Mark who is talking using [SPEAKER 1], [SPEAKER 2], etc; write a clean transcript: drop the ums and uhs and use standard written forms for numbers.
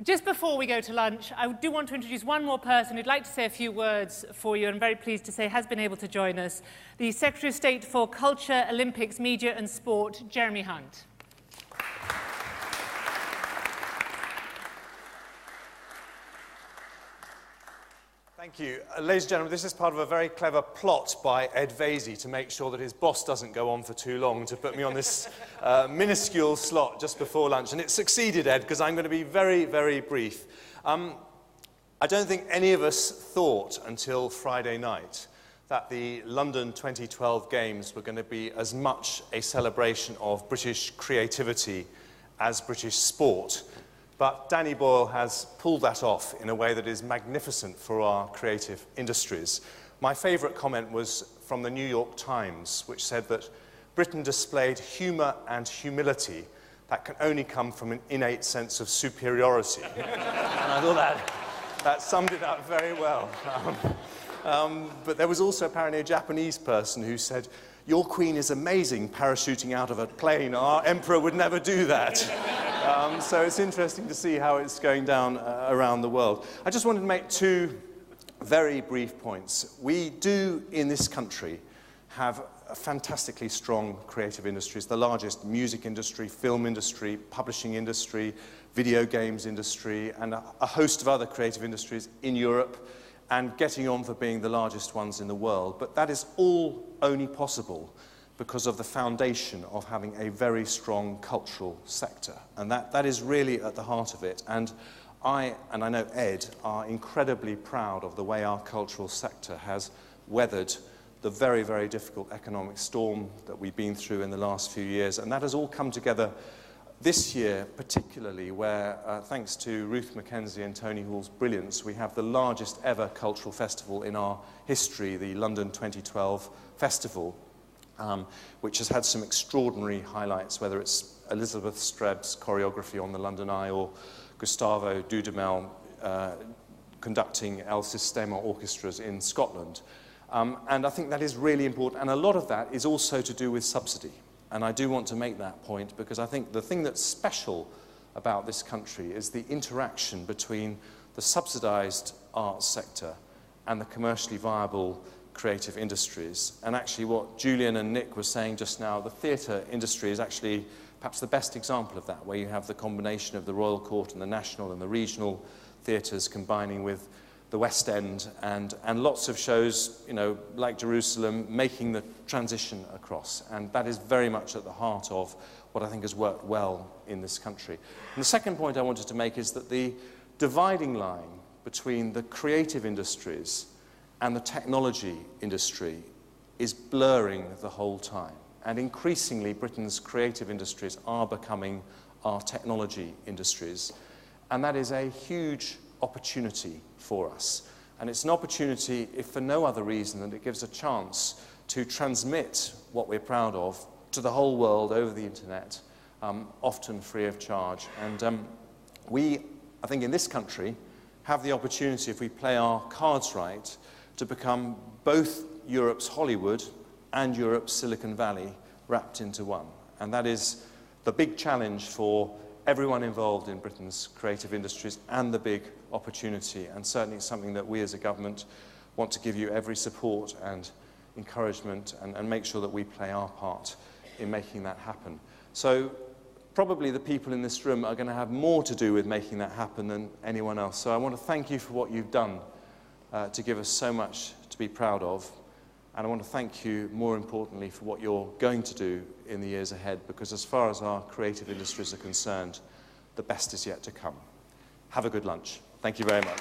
[SPEAKER 1] Just before we go to lunch, I do want to introduce one more person who'd like to say a few words for you, and very pleased to say has been able to join us, the Secretary of State for Culture, Olympics, Media and Sport, Jeremy Hunt.
[SPEAKER 2] Thank you. Ladies and gentlemen, this is part of a very clever plot by Ed Vasey to make sure that his boss doesn't go on for too long, to put me on this minuscule slot just before lunch. And it succeeded, Ed, because I'm going to be very, very brief. I don't think any of us thought until Friday night that the London 2012 Games were going to be as much a celebration of British creativity as British sport. But Danny Boyle has pulled that off in a way that is magnificent for our creative industries. My favourite comment was from the New York Times, which said that Britain displayed humour and humility that can only come from an innate sense of superiority. And I thought that summed it up very well. But there was also apparently a Japanese person who said, "Your queen is amazing parachuting out of a plane. Our emperor would never do that." So it's interesting to see how it's going down around the world. I just wanted to make two very brief points. We do, in this country, have fantastically strong creative industries, the largest music industry, film industry, publishing industry, video games industry, and a host of other creative industries in Europe, and getting on for being the largest ones in the world. But that is all only possible because of the foundation of having a very strong cultural sector. And that is really at the heart of it. And I know Ed, are incredibly proud of the way our cultural sector has weathered the very, very difficult economic storm that we've been through in the last few years. And that has all come together this year, particularly, where, thanks to Ruth Mackenzie and Tony Hall's brilliance, we have the largest ever cultural festival in our history, the London 2012 Festival, which has had some extraordinary highlights, whether it's Elizabeth Strebb's choreography on the London Eye or Gustavo Dudamel conducting El Sistema orchestras in Scotland. And I think that is really important, and a lot of that is also to do with subsidy. And I do want to make that point because I think the thing that's special about this country is the interaction between the subsidised arts sector and the commercially viable creative industries. And actually what Julian and Nick were saying just now, the theatre industry is actually perhaps the best example of that, where you have the combination of the Royal Court and the national and the regional theatres combining with the West End and lots of shows, you know, like Jerusalem, making the transition across. And that is very much at the heart of what I think has worked well in this country. And the second point I wanted to make is that the dividing line between the creative industries and the technology industry is blurring the whole time. And increasingly, Britain's creative industries are becoming our technology industries. And that is a huge opportunity for us. And it's an opportunity, if for no other reason, than it gives a chance to transmit what we're proud of to the whole world over the internet, often free of charge. And we, I think in this country, have the opportunity, if we play our cards right, to become both Europe's Hollywood and Europe's Silicon Valley wrapped into one. And that is the big challenge for everyone involved in Britain's creative industries and the big opportunity, and certainly something that we as a government want to give you every support and encouragement and make sure that we play our part in making that happen. So probably the people in this room are going to have more to do with making that happen than anyone else. So I want to thank you for what you've done to give us so much to be proud of. And I want to thank you, more importantly, for what you're going to do in the years ahead, because as far as our creative industries are concerned, the best is yet to come. Have a good lunch. Thank you very much.